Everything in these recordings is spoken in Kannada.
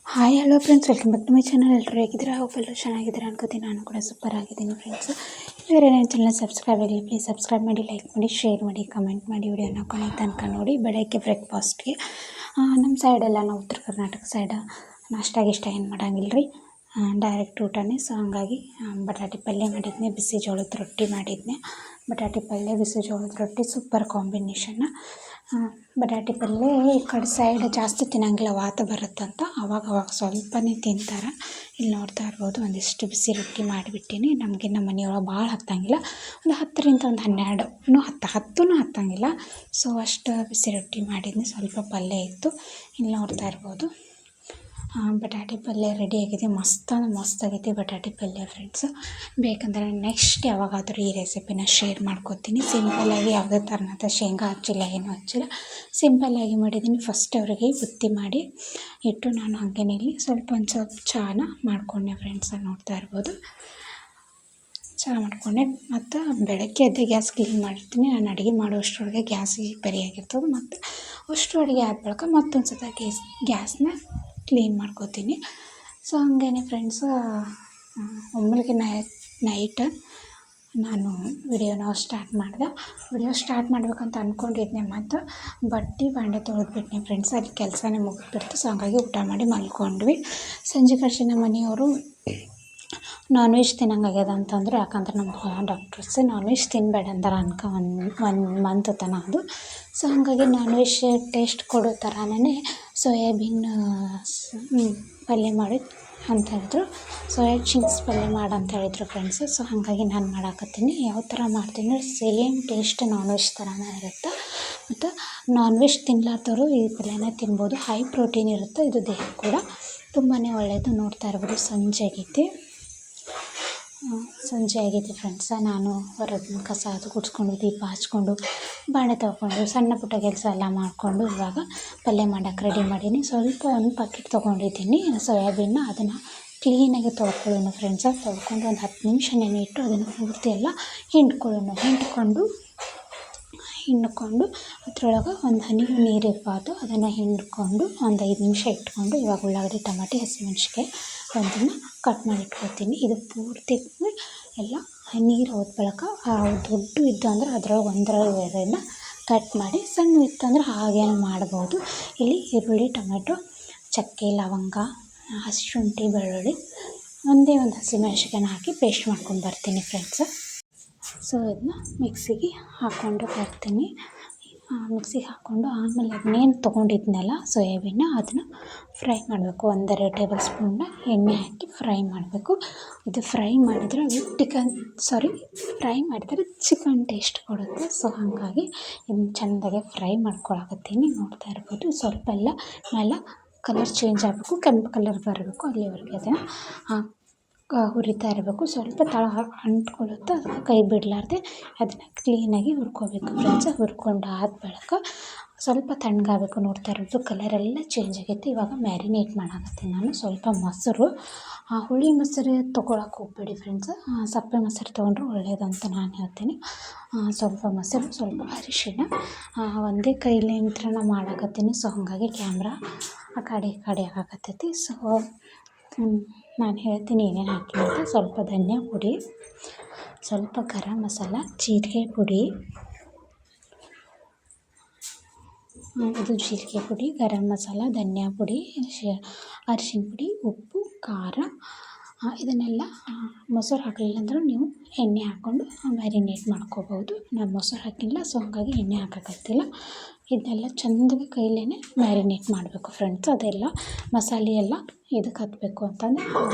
Hi hello friends, welcome back to my channel. ಎಲ್ಲರೂ ಹೇಗಿದ್ದೀರಾ? ಹೋಪ್ ಎಲ್ಲರೂ ಚೆನ್ನಾಗಿದ್ದೀರಾ ಅನ್ಕೋತೀನಿ. ನಾನು ಕೂಡ ಸೂಪರ್ ಆಗಿದ್ದೀನಿ ಫ್ರೆಂಡ್ಸ್. ಬೇರೆ ನನ್ನ ಚಾನಲ್ ಸಬ್ಸ್ಕ್ರೈಬ್ ಆಗಿಲ್ಲ, ಪ್ಲೀಸ್ ಸಬ್ಸ್ಕ್ರೈಬ್ ಮಾಡಿ, ಲೈಕ್ ಮಾಡಿ, ಶೇರ್ ಮಾಡಿ, ಕಮೆಂಟ್ ಮಾಡಿ. ವಿಡಿಯೋನ ಕೊನೆ ತನಕ ನೋಡಿ. ಬೆಳಗ್ಗೆ ಬ್ರೇಕ್ಫಾಸ್ಟ್ಗೆ ನಮ್ಮ ಸೈಡೆಲ್ಲ ನಾವು ಉತ್ತರ ಕರ್ನಾಟಕ ಸೈಡ ನಾಷ್ಟಾಗಿ ಇಷ್ಟ ಏನು ಮಾಡೋಂಗಿಲ್ಲ ರೀ, ಡೈರೆಕ್ಟ್ ಊಟನೇ. ಸೊ ಹಂಗಾಗಿ ಬಟಾಟೆ ಪಲ್ಯ ಮಾಡಿದ್ನೆ, ಬಿಸಿ ಜೋಳದ ರೊಟ್ಟಿ ಮಾಡಿದ್ನೆ. ಬಟಾಟೆ ಪಲ್ಯ ಬಿಸಿ ಜೋಳದ ರೊಟ್ಟಿ ಸೂಪರ್ ಕಾಂಬಿನೇಷನ್ನ. ಬಟಾಟೆ ಪಲ್ಯ ಈ ಕಡೆ ಸೈಡ್ ಜಾಸ್ತಿ ತಿನ್ನೋಂಗಿಲ್ಲ, ವಾತ ಬರುತ್ತಂತ. ಅವಾಗ ಸ್ವಲ್ಪನೇ ತಿಂತಾರೆ. ಇಲ್ಲಿ ನೋಡ್ತಾ ಇರ್ಬೋದು, ಒಂದಿಷ್ಟು ಬಿಸಿ ರೊಟ್ಟಿ ಮಾಡಿಬಿಟ್ಟಿನಿ. ನಮಗೆ ನಮ್ಮ ಮನೆಯೊಳಗೆ ಭಾಳ ಹತ್ತಂಗಿಲ್ಲ, ಒಂದು 10ರಿಂದ ಒಂದು 12 ಹತ್ತೂ ಹತ್ತಂಗಿಲ್ಲ. ಸೊ ಅಷ್ಟು ಬಿಸಿ ರೊಟ್ಟಿ ಮಾಡಿದ್ನಿ. ಸ್ವಲ್ಪ ಪಲ್ಯ ಇತ್ತು. ಇಲ್ಲಿ ನೋಡ್ತಾ ಇರ್ಬೋದು, ಬಟಾಟೆ ಪಲ್ಯ ರೆಡಿ ಆಗಿದೆ. ಮಸ್ತಾಗೈತಿ ಬಟಾಟೆ ಪಲ್ಯ ಫ್ರೆಂಡ್ಸ್. ಬೇಕಂದರೆ ನೆಕ್ಸ್ಟ್ ಯಾವಾಗಾದರೂ ಈ ರೆಸಿಪಿನ ಶೇರ್ ಮಾಡ್ಕೋತೀನಿ. ಸಿಂಪಲ್ಲಾಗಿ ಯಾವುದೇ ಥರನಾದ ಶೇಂಗಾ ಹಚ್ಚಿಲ್ಲ, ಏನೂ ಹಚ್ಚಿಲ್ಲ, ಸಿಂಪಲ್ಲಾಗಿ ಮಾಡಿದ್ದೀನಿ. ಫಸ್ಟ್ ಅವರಿಗೆ ಬುತ್ತಿ ಮಾಡಿ ಇಟ್ಟು ನಾನು ಹಾಗೇನೆ ಇಲ್ಲಿ ಒಂದು ಸ್ವಲ್ಪ ಚಾನ ಮಾಡಿಕೊಂಡೆ ಫ್ರೆಂಡ್ಸ್. ನೋಡ್ತಾ ಇರ್ಬೋದು, ಚಹಾ ಮಾಡ್ಕೊಂಡೆ. ಮತ್ತು ಬೆಳಗ್ಗೆ ಎದ್ದೆ ಗ್ಯಾಸ್ ಕ್ಲೀನ್ ಮಾಡಿರ್ತೀನಿ. ನಾನು ಅಡುಗೆ ಮಾಡೋಷ್ಟರೊಳಗೆ ಗ್ಯಾಸ್ ಬರಿಯಾಗಿರ್ತದೆ. ಮತ್ತು ಅಷ್ಟು ಅಡುಗೆ ಆದ ಬಳಿಕ ಮತ್ತೊಂದು ಸತ ಗ್ಯಾಸ್ನ ಕ್ಲೀನ್ ಮಾಡ್ಕೋತೀನಿ. ಸೊ ಹಂಗೇ ಫ್ರೆಂಡ್ಸ್, ಒಮ್ಮೆಗೆ ನೈಟ್ ನಾನು ವಿಡಿಯೋನ ಸ್ಟಾರ್ಟ್ ಮಾಡಿದೆ. ವಿಡಿಯೋ ಸ್ಟಾರ್ಟ್ ಮಾಡ್ಬೇಕಂತ ಅಂದ್ಕೊಂಡಿದ್ದೆ, ಮತ್ತು ಬಟ್ಟೆ ಬಾಂಡೆ ತೊಳೆದ್ಬಿಟ್ನಿ ಫ್ರೆಂಡ್ಸ್. ಅಲ್ಲಿ ಕೆಲಸನೇ ಮುಗಿದ್ಬಿಡ್ತು. ಸೊ ಹಂಗಾಗಿ ಊಟ ಮಾಡಿ ಮಲ್ಕೊಂಡ್ವಿ. ಸಂಜೆ ಕಡೆ ನಮ್ಮ ಮನೆಯವರು ನಾನ್ ವೆಜ್ ತಿನ್ನಂಗಾಗ್ಯದ ಅಂತಂದ್ರೆ, ಯಾಕಂದ್ರೆ ನಮ್ಮ ಡಾಕ್ಟರ್ಸ್ ನಾನ್ ವೆಜ್ ತಿನ್ನಬೇಡ ಅಂತಾರೆ ಒಂದು ಮಂತ್ ತನಕ ಅದು. ಸೊ ಹಾಗಾಗಿ ನಾನ್ ವೆಜ್ ಟೇಸ್ಟ್ ಕೊಡೋ ಥರನೇ ಸೋಯಾಬೀನ್ ಪಲ್ಯ ಮಾಡಿ ಅಂತ ಹೇಳಿದ್ರು. ಸೋಯಾ ಚಿಂಗ್ಸ್ ಪಲ್ಯ ಮಾಡಂತ ಹೇಳಿದ್ರು ಫ್ರೆಂಡ್ಸ್. ಸೊ ಹಾಗಾಗಿ ನಾನು ಮಾಡಾಕತ್ತೀನಿ. ಯಾವ ಥರ ಮಾಡ್ತೀನಿ, ಸೇಮ್ ಟೇಸ್ಟ್ ನಾನ್ ವೆಜ್ ಥರನೇ ಇರುತ್ತೆ. ಮತ್ತು ನಾನ್ ವೆಜ್ ತಿನ್ನಲಾರ್ದವರು ಈ ಪಲ್ಯನ ತಿನ್ಬೋದು. ಹೈ ಪ್ರೋಟೀನ್ ಇರುತ್ತೆ, ಇದು ದೇಹಕ್ಕೆ ಕೂಡ ತುಂಬಾ ಒಳ್ಳೆಯದು. ನೋಡ್ತಾ ಇರ್ಬೋದು, ಸಂಜೆ ಆಗೈತಿ ಫ್ರೆಂಡ್ಸ. ನಾನು ಹೊರಗಿನ ಕಸ ಅದು ಗುಡಿಸ್ಕೊಂಡು, ದೀಪ ಹಚ್ಕೊಂಡು, ಬಾಣೆ ತೊಗೊಂಡು, ಸಣ್ಣ ಪುಟ್ಟ ಕೆಲಸ ಎಲ್ಲ ಮಾಡಿಕೊಂಡು ಇವಾಗ ಪಲ್ಯ ಮಾಡೋಕೆ ರೆಡಿ ಮಾಡೀನಿ. ಸ್ವಲ್ಪ ಒಂದು ಪ್ಯಾಕೆಟ್ ತೊಗೊಂಡಿದ್ದೀನಿ ಸೋಯಾಬೀನ್ನ. ಅದನ್ನು ಕ್ಲೀನಾಗಿ ತೊಳ್ಕೊಳ್ಳೋಣ ಫ್ರೆಂಡ್ಸ. ತೊಳ್ಕೊಂಡು ಒಂದು 10 ನಿಮಿಷ ನೆನೆಯಿಟ್ಟು ಅದನ್ನು ಪೂರ್ತಿ ಎಲ್ಲ ಹಿಂಡ್ಕೊಂಡು ಅದರೊಳಗೆ ಒಂದು ಹನಿ ನೀರು ಇರಬಾರ್ದು. ಅದನ್ನು ಹಿಂಡ್ಕೊಂಡು ಒಂದು 5 ನಿಮಿಷ ಇಟ್ಕೊಂಡು, ಇವಾಗ ಉಳ್ಳಾಗಡ್ಡಿ, ಟಮಾಟೆ, ಹಸಿಮೆಣ್ಸಿಕಾಯಿ ಒಂದನ್ನು ಕಟ್ ಮಾಡಿ ಇಟ್ಕೊತೀನಿ. ಇದು ಪೂರ್ತಿ ಎಲ್ಲ ನೀರು ಹೋದ ಬಳಿಕ ದೊಡ್ಡ ಇದ್ದು ಅಂದ್ರೆ ಅದರೊಳಗೆ 1-2 ಕಟ್ ಮಾಡಿ, ಸಣ್ಣ ಇತ್ತು ಅಂದ್ರೆ ಹಾಗೇನು ಮಾಡ್ಬೋದು. ಇಲ್ಲಿ ಈರುಳ್ಳಿ, ಟೊಮೆಟೊ, ಚಕ್ಕೆ, ಲವಂಗ, ಹಸಿ ಶುಂಠಿ, ಬೆಳ್ಳುಳ್ಳಿ, ಒಂದು ಹಸಿಮೆಣ್ಸಿಕಾಯಿನ ಹಾಕಿ ಪೇಸ್ಟ್ ಮಾಡ್ಕೊಂಡು ಬರ್ತೀನಿ ಫ್ರೆಂಡ್ಸ್. ಸೊ ಇದನ್ನ ಮಿಕ್ಸಿಗೆ ಹಾಕ್ಕೊಂಡು ಬರ್ತೀನಿ. ಮಿಕ್ಸಿಗೆ ಹಾಕ್ಕೊಂಡು ಆಮೇಲೆ ಅದನ್ನೇನು ತೊಗೊಂಡಿದ್ನಲ್ಲ ಸೋಯಾಬೀನ, ಅದನ್ನು ಫ್ರೈ ಮಾಡಬೇಕು. 1-2 ಟೇಬಲ್ ಸ್ಪೂನ್ನ ಎಣ್ಣೆ ಹಾಕಿ ಫ್ರೈ ಮಾಡಬೇಕು. ಇದು ಫ್ರೈ ಮಾಡಿದರೆ ಚಿಕನ್ ಟೇಸ್ಟ್ ಕೊಡುತ್ತೆ. ಸೊ ಹಾಗಾಗಿ ಇದನ್ನು ಚೆಂದಾಗೆ ಫ್ರೈ ಮಾಡ್ಕೊಳಕತ್ತೀನಿ. ನೋಡ್ತಾ ಇರ್ಬೋದು, ಸ್ವಲ್ಪ ಎಲ್ಲ ಮೇಲೆ ಕಲರ್ ಚೇಂಜ್ ಆಗಬೇಕು, ಕೆಂಪು ಕಲರ್ ಬರಬೇಕು, ಅಲ್ಲಿವರೆಗೆ ಅದನ್ನು ಹುರಿತಾ ಇರಬೇಕು. ಸ್ವಲ್ಪ ತಳ ಅಂಟ್ಕೊಳ್ಳುತ್ತೆ, ಅದಕ್ಕೆ ಕೈ ಬಿಡಲಾರ್ದೆ ಅದನ್ನು ಕ್ಲೀನಾಗಿ ಹುರ್ಕೋಬೇಕು ಫ್ರೆಂಡ್ಸ್. ಹುರ್ಕೊಂಡು ಆದ ಬಳಿಕ ಸ್ವಲ್ಪ ತಣ್ಣಗಾಗಬೇಕು. ನೋಡ್ತಾ ಇರೋದು ಕಲರೆಲ್ಲ ಚೇಂಜ್ ಆಗೈತೆ. ಇವಾಗ ಮ್ಯಾರಿನೇಟ್ ಮಾಡಾಕತ್ತೀನಿ ನಾನು. ಸ್ವಲ್ಪ ಮೊಸರು, ಹುಳಿ ಮೊಸರು ತೊಗೊಳಕ್ಕೆ ಹೋಗ್ಬೇಡಿ ಫ್ರೆಂಡ್ಸ್, ಸಪ್ಪೆ ಮೊಸರು ತೊಗೊಂಡ್ರೆ ಒಳ್ಳೆಯದಂತ ನಾನು ಹೇಳ್ತೀನಿ. ಸ್ವಲ್ಪ ಮೊಸರು, ಸ್ವಲ್ಪ ಅರಿಶಿಣ, ಒಂದೇ ಕೈಲಿಂದ ಮಾಡಾಕತ್ತೀನಿ. ಸೊ ಹಾಗಾಗಿ ಕ್ಯಾಮ್ರಾ ಆ ಕಡೆ ಈ ಕಡೆ ಆಗಕತ್ತೈತಿ. ಸೊ ನಾನು ಹೇಳ್ತೀನಿ ಏನೇನು ಹಾಕಿ ಅಂತ. ಸ್ವಲ್ಪ ಧನಿಯಾ ಪುಡಿ, ಸ್ವಲ್ಪ ಗರಂ ಮಸಾಲ, ಜೀರಿಗೆ ಪುಡಿ, ಗರಂ ಮಸಾಲ, ಧನಿಯಾ ಪುಡಿ, ಅರಿಶಿನ ಪುಡಿ, ಉಪ್ಪು, ಖಾರ, ಇದನ್ನೆಲ್ಲ ಮೊಸರು ಹಾಕಲಿಲ್ಲ ಅಂದ್ರೆ ನೀವು ಎಣ್ಣೆ ಹಾಕ್ಕೊಂಡು ಮ್ಯಾರಿನೇಟ್ ಮಾಡ್ಕೋಬೋದು. ನಾನು ಮೊಸರು ಹಾಕಿಲ್ಲ, ಸೊ ಹಾಗಾಗಿ ಎಣ್ಣೆ ಹಾಕೋಕ್ಕಾಗ್ತಿಲ್ಲ. ಇದನ್ನೆಲ್ಲ ಚೆಂದಾಗಿ ಕೈಲೇ ಮ್ಯಾರಿನೇಟ್ ಮಾಡಬೇಕು ಫ್ರೆಂಡ್ಸ್. ಅದೆಲ್ಲ ಮಸಾಲೆ ಎಲ್ಲ ಇದಕ್ಕೆ ಹತ್ತಬೇಕು ಅಂತಂದರೆ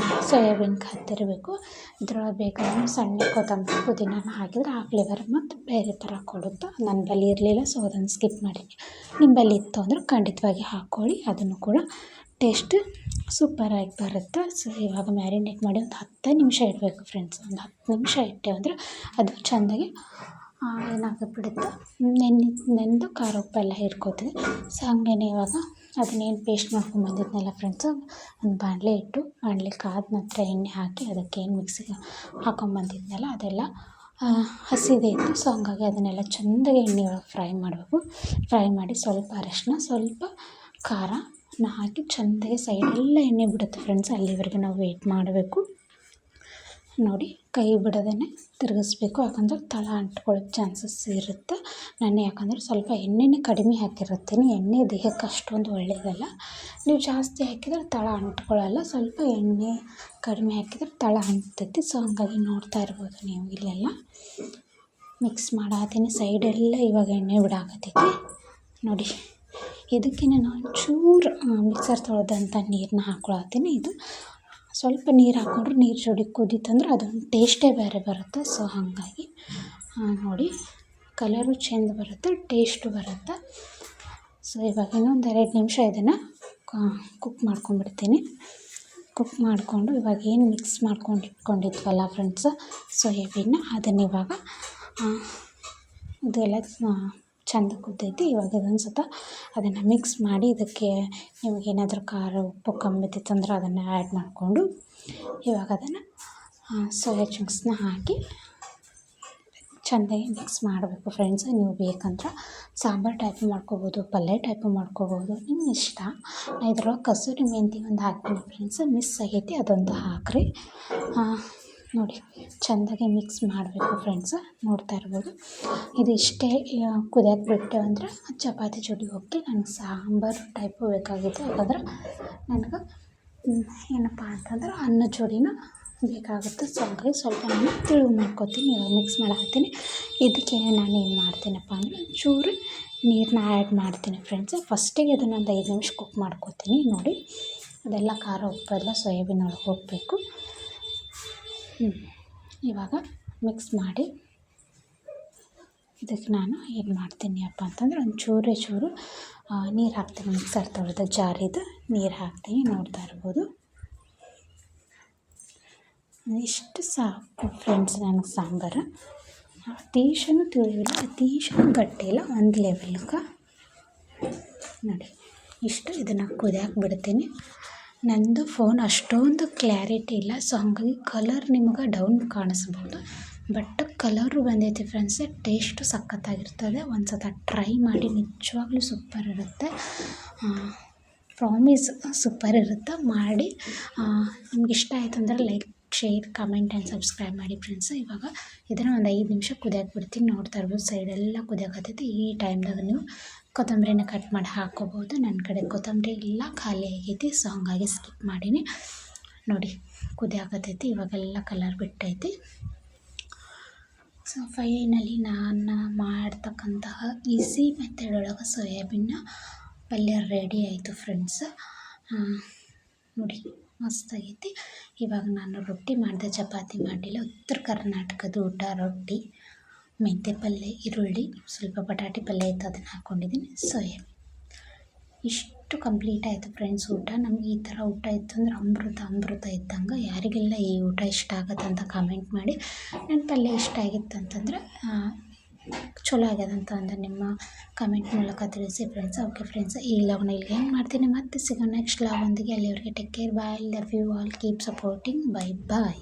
ಸೋಯಾಬೀನ್ಗೆ ಹತ್ತಿರಬೇಕು. ಇದ್ರೊಳಗೆ ಬೇಕಾದ್ರೆ ಸಣ್ಣ ಕೊತ್ತಂಬರಿ, ಪುದೀನ ಹಾಕಿದರೆ ಆ ಫ್ಲೇವರ್ ಮತ್ತು ಬೇರೆ ಥರ ಕೊಡುತ್ತೆ. ನನ್ನ ಬಳಿ ಇರಲಿಲ್ಲ, ಸೊ ಅದನ್ನು ಸ್ಕಿಪ್ ಮಾಡಿದ್ದೀನಿ. ನಿಮ್ಮ ಬಳಿ ಇತ್ತು ಅಂದ್ರೆ ಖಂಡಿತವಾಗಿ ಹಾಕ್ಕೊಳ್ಳಿ, ಅದನ್ನು ಕೂಡ ಟೇಸ್ಟ್ ಸೂಪರಾಗಿ ಬರುತ್ತೆ. ಸೊ ಇವಾಗ ಮ್ಯಾರಿನೇಟ್ ಮಾಡಿ ಒಂದು 10 ನಿಮಿಷ ಇಡಬೇಕು ಫ್ರೆಂಡ್ಸ್. ಒಂದು 10 ನಿಮಿಷ ಇಟ್ಟೆ ಅಂದರೆ ಅದು ಚೆಂದಾಗಿ ಏನಾಗಿಬಿಡುತ್ತೆ, ನೆಂದು ಖಾರ ಉಪ್ಪೆಲ್ಲ ಹಿಡ್ಕೋತೀವಿ. ಸೊ ಹಾಗೇನೆ ಇವಾಗ ಅದನ್ನೇನು ಪೇಸ್ಟ್ ಮಾಡ್ಕೊಂಡ್ಬಂದಿದ್ನಲ್ಲ ಫ್ರೆಂಡ್ಸ್, ಒಂದು ಬಾಣಲೆ ಇಟ್ಟು, ಬಾಣಲೆ ಕಾದ ನಂತರ ಎಣ್ಣೆ ಹಾಕಿ ಅದಕ್ಕೇನು ಮಿಕ್ಸಿಗೆ ಹಾಕೊಂಡ್ಬಂದಿದ್ನಲ್ಲ ಅದೆಲ್ಲ ಹಸಿದೇ ಇತ್ತು. ಸೊ ಹಂಗಾಗಿ ಅದನ್ನೆಲ್ಲ ಚೆಂದಾಗಿ ಎಣ್ಣೆ ಒಳಗೆ ಫ್ರೈ ಮಾಡಬೇಕು. ಫ್ರೈ ಮಾಡಿ ಸ್ವಲ್ಪ ಅರಶಿನ, ಸ್ವಲ್ಪ ಖಾರ, ಹಾಕಿ ಚೆಂದಾಗಿ ಸೈಡೆಲ್ಲ ಎಣ್ಣೆ ಬಿಡುತ್ತೆ ಫ್ರೆಂಡ್ಸ್. ಅಲ್ಲಿವರೆಗೆ ನಾವು ವೆಯ್ಟ್ ಮಾಡಬೇಕು. ನೋಡಿ, ಕೈ ಬಿಡದೇ ತಿರುಗಿಸ್ಬೇಕು, ಯಾಕಂದರೆ ತಳ ಅಂಟ್ಕೊಳ್ಳೋಕ್ಕೆ ಚಾನ್ಸಸ್ ಇರುತ್ತೆ. ನಾನು ಯಾಕಂದರೆ ಸ್ವಲ್ಪ ಎಣ್ಣೆನೇ ಕಡಿಮೆ ಹಾಕಿರುತ್ತೀನಿ. ಎಣ್ಣೆ ದೇಹಕ್ಕೆ ಅಷ್ಟೊಂದು ಒಳ್ಳೆಯದಲ್ಲ. ನೀವು ಜಾಸ್ತಿ ಹಾಕಿದರೆ ತಳ ಅಂಟ್ಕೊಳ್ಳಲ್ಲ. ಸ್ವಲ್ಪ ಎಣ್ಣೆ ಕಡಿಮೆ ಹಾಕಿದರೆ ತಳ ಅಂಟ್ತೈತಿ. ಸೊ ಹಾಗಾಗಿ ನೋಡ್ತಾ ಇರ್ಬೋದು ನೀವು ಇಲ್ಲೆಲ್ಲ ಮಿಕ್ಸ್ ಮಾಡತ್ತೀನಿ. ಸೈಡೆಲ್ಲ ಇವಾಗ ಎಣ್ಣೆ ಬಿಡಾಕತ್ತೈತಿ ನೋಡಿ. ಇದಕ್ಕೆ ನಾನು ಒಂಚೂರು ಮಿಕ್ಸರ್ ತೊಳೆದಂಥ ನೀರನ್ನ ಹಾಕ್ಕೊಳತ್ತೀನಿ. ಇದು ಸ್ವಲ್ಪ ನೀರು ಹಾಕ್ಕೊಂಡ್ರೆ ನೀರು ಜೋಡಿ ಕುದೀತಂದ್ರೆ ಅದೊಂದು ಟೇಸ್ಟೇ ಬೇರೆ ಬರುತ್ತೆ. ಸೊ ಹಾಗಾಗಿ ನೋಡಿ, ಕಲರು ಚೆಂದ ಬರುತ್ತೆ, ಟೇಸ್ಟು ಬರುತ್ತೆ. ಸೊ ಇವಾಗ ಇನ್ನೊಂದು 2 ನಿಮಿಷ ಇದನ್ನು ಕುಕ್ ಮಾಡ್ಕೊಂಡ್ಬಿಡ್ತೀನಿ. ಕುಕ್ ಮಾಡಿಕೊಂಡು ಇವಾಗ ಏನು ಮಿಕ್ಸ್ ಮಾಡ್ಕೊಂಡು ಇಟ್ಕೊಂಡಿದ್ವಲ್ಲ ಫ್ರೆಂಡ್ಸ್ ಸೋಯಾಬೀನ, ಅದನ್ನು ಇವಾಗ ಇದೆಲ್ಲ ಚೆಂದ ಕುದ್ದೈತಿ. ಇವಾಗ ಇದೊಂದು ಸತ ಅದನ್ನು ಮಿಕ್ಸ್ ಮಾಡಿ, ಇದಕ್ಕೆ ನಿಮಗೇನಾದರೂ ಖಾರ ಉಪ್ಪು ಕಮ್ಮಿ ಇದ್ದಿತ್ತಂದ್ರೆ ಅದನ್ನು ಆ್ಯಡ್ ಮಾಡಿಕೊಂಡು ಇವಾಗ ಅದನ್ನು ಸೋಯಾ ಚಂಕ್ಸ್ನ ಹಾಕಿ ಚೆಂದಾಗಿ ಮಿಕ್ಸ್ ಮಾಡಬೇಕು ಫ್ರೆಂಡ್ಸ್. ನೀವು ಬೇಕಂದ್ರೆ ಸಾಂಬಾರು ಟೈಪು ಮಾಡ್ಕೋಬೋದು, ಪಲ್ಯ ಟೈಪು ಮಾಡ್ಕೋಬೋದು, ನಿಮ್ಮ ಇಷ್ಟ. ನಾನು ಇದ್ರೊಳಗೆ ಕಸೂರಿ ಮೆಂತಿ ಒಂದು ಹಾಕ್ತೀನಿ ಫ್ರೆಂಡ್ಸ್, ಮಿಸ್ ಆಗೈತಿ, ಅದೊಂದು ಹಾಕ್ರಿ. ನೋಡಿ, ಚೆಂದಾಗಿ ಮಿಕ್ಸ್ ಮಾಡಬೇಕು ಫ್ರೆಂಡ್ಸ್. ನೋಡ್ತಾ ಇರ್ಬೋದು. ಇದು ಇಷ್ಟೇ ಕುದಿಯೋಕೆ ಬಿಟ್ಟೆ ಅಂದರೆ ಚಪಾತಿ ಜೋಡಿ ಹೋಗಿ ನನಗೆ ಸಾಂಬಾರು ಟೈಪು ಬೇಕಾಗಿತ್ತು. ಯಾಕಂದ್ರೆ ನನಗೆ ಏನಪ್ಪ ಅಂತಂದ್ರೆ ಅನ್ನ ಜೋಡಿನ ಬೇಕಾಗುತ್ತೆ. ಸೊ ಹಾಗಾಗಿ ಸ್ವಲ್ಪ ನಾನು ತಿಳುವು ಮಾಡ್ಕೊತೀನಿ. ಇವಾಗ ಮಿಕ್ಸ್ ಮಾಡಾಕತ್ತೀನಿ. ಇದಕ್ಕೆ ನಾನು ಏನು ಮಾಡ್ತೀನಪ್ಪ ಅಂದರೆ ಒಂಚೂರು ನೀರನ್ನ ಆ್ಯಡ್ ಮಾಡ್ತೀನಿ ಫ್ರೆಂಡ್ಸ್. ಫಸ್ಟಿಗೆ ಅದನ್ನು ಒಂದು 5 ನಿಮಿಷ ಕುಕ್ ಮಾಡ್ಕೊತೀನಿ. ನೋಡಿ, ಅದೆಲ್ಲ ಖಾರ ಉಪ್ಪೆಲ್ಲ ಸೋಯಾಬೀನ್ ಒಳಗೆ ಹೋಗಬೇಕು. ಇವಾಗ ಮಿಕ್ಸ್ ಮಾಡಿ ಇದಕ್ಕೆ ನಾನು ಏನು ಮಾಡ್ತೀನಿ ಅಪ್ಪ ಅಂತಂದ್ರೆ ಒಂದು ಚೂರು ನೀರು ಹಾಕ್ತೀನಿ. ಮಿಕ್ಸರ್ ತೊಳೆದ ಜಾರಿದು ನೀರು ಹಾಕ್ತೀನಿ. ನೋಡ್ತಾ ಇರ್ಬೋದು. ಇಷ್ಟು ಸಾಕು ಫ್ರೆಂಡ್ಸ್ ನನಗೆ ಸಾಂಬಾರು. ಅತೀಶನೂ ತಿಳಿಯಿಲ್ಲ, ಅತೀಶನೂ ಗಟ್ಟಿ ಇಲ್ಲ, ಒಂದು ಲೆವೆಲ್ಗೆ ನೋಡಿ ಇಷ್ಟು. ಇದನ್ನು ಕುದಿಯೋಕೆ ಬಿಡ್ತೀನಿ. ನನ್ನದು ಫೋನ್ ಅಷ್ಟೊಂದು ಕ್ಲಾರಿಟಿ ಇಲ್ಲ, ಸೊ ಹಾಗಾಗಿ ಕಲರ್ ನಿಮ್ಗೆ ಡೌನ್ ಕಾಣಿಸ್ಬೋದು. ಬಟ್ ಕಲರು ಬಂದೈತಿ ಫ್ರೆಂಡ್ಸ್. ಟೇಸ್ಟು ಸಖತ್ತಾಗಿರ್ತದೆ. ಒಂದು ಸಲ ಟ್ರೈ ಮಾಡಿ, ನಿಜವಾಗ್ಲೂ ಸೂಪರ್ ಇರುತ್ತೆ. ಪ್ರಾಮಿಸ್ ಸೂಪರ್ ಇರುತ್ತೆ. ಮಾಡಿ ನಿಮ್ಗೆ ಇಷ್ಟ ಆಯಿತು ಅಂದರೆ like, share, comment and subscribe ಮಾಡಿ ಫ್ರೆಂಡ್ಸ್. ಇವಾಗ ಇದನ್ನು ಒಂದು 5 ನಿಮಿಷ ಕುದಿಯೋಕೆ ಬಿಡ್ತೀನಿ. ನೋಡ್ತಾ ಇರ್ಬೋದು ಸೈಡೆಲ್ಲ ಕುದಿಯೋಕತ್ತೈತಿ. ಈ ಟೈಮ್ದಾಗ ನೀವು ಕೊತ್ತಂಬರಿನ ಕಟ್ ಮಾಡಿ ಹಾಕ್ಕೋಬೋದು. ನನ್ನ ಕಡೆ ಕೊತ್ತಂಬರಿ ಇಲ್ಲ, ಖಾಲಿ ಆಗೈತಿ. ಸೊ ಹಾಗಾಗಿ ಸ್ಕಿಪ್ ಮಾಡೀನಿ. ನೋಡಿ, ಕುದಿಯಾಕತ್ತೈತಿ. ಇವಾಗೆಲ್ಲ ಕಲರ್ ಬಿಟ್ಟೈತಿ. ಸೊ ಫೈನಲಿ ನಾನು ಮಾಡ್ತಕ್ಕಂತಹ ಈಸಿ ಮೆಥಡ್ ಒಳಗೆ ಸೋಯಾಬೀನ್ನ ಪಲ್ಯ ರೆಡಿ ಆಯಿತು ಫ್ರೆಂಡ್ಸ್. ನೋಡಿ, ಮಸ್ತಾಗೈತಿ. ಇವಾಗ ನಾನು ರೊಟ್ಟಿ ಮಾಡಿದೆ, ಚಪಾತಿ ಮಾಡಿಲ್ಲ. ಉತ್ತರ ಕರ್ನಾಟಕದ ಊಟ ರೊಟ್ಟಿ, ಮೆಂತ್ಯ ಪಲ್ಯ, ಈರುಳ್ಳಿ, ಸ್ವಲ್ಪ ಬಟಾಟೆ ಪಲ್ಯ ಇತ್ತು, ಅದನ್ನು ಹಾಕ್ಕೊಂಡಿದ್ದೀನಿ. ಸೋಯಾಬೀನ್ ಇಷ್ಟು ಕಂಪ್ಲೀಟ್ ಆಯಿತು ಫ್ರೆಂಡ್ಸ್ ಊಟ. ನಮ್ಗೆ ಈ ಥರ ಊಟ ಇತ್ತು ಅಂದ್ರೆ ಅಮೃತ ಇದ್ದಂಗೆ. ಯಾರಿಗೆಲ್ಲ ಈ ಊಟ ಇಷ್ಟ ಆಗುತ್ತೆ ಅಂತ ಕಮೆಂಟ್ ಮಾಡಿ. ನನ್ನ ಪಲ್ಯ ಇಷ್ಟ ಆಗಿತ್ತು ಅಂತಂದ್ರೆ ಚಲೋ ಆಗ್ಯದಂತ ಅಂದರೆ ನಿಮ್ಮ ಕಮೆಂಟ್ ಮೂಲಕ ತಿಳಿಸಿ ಫ್ರೆಂಡ್ಸ್. ಓಕೆ ಫ್ರೆಂಡ್ಸ್, ಈ ಲಾಗ್ನ ಇಲ್ಲಿ ಏನು ಮಾಡ್ತೀನಿ, ಮತ್ತೆ ಸಿಗೋಣ ನೆಕ್ಸ್ಟ್ ಲಾಗ್ ಒಂದಿಗೆ. ಅಲ್ಲಿವರೆಗೆ take care, bye, love you all, keep supporting, bye bye.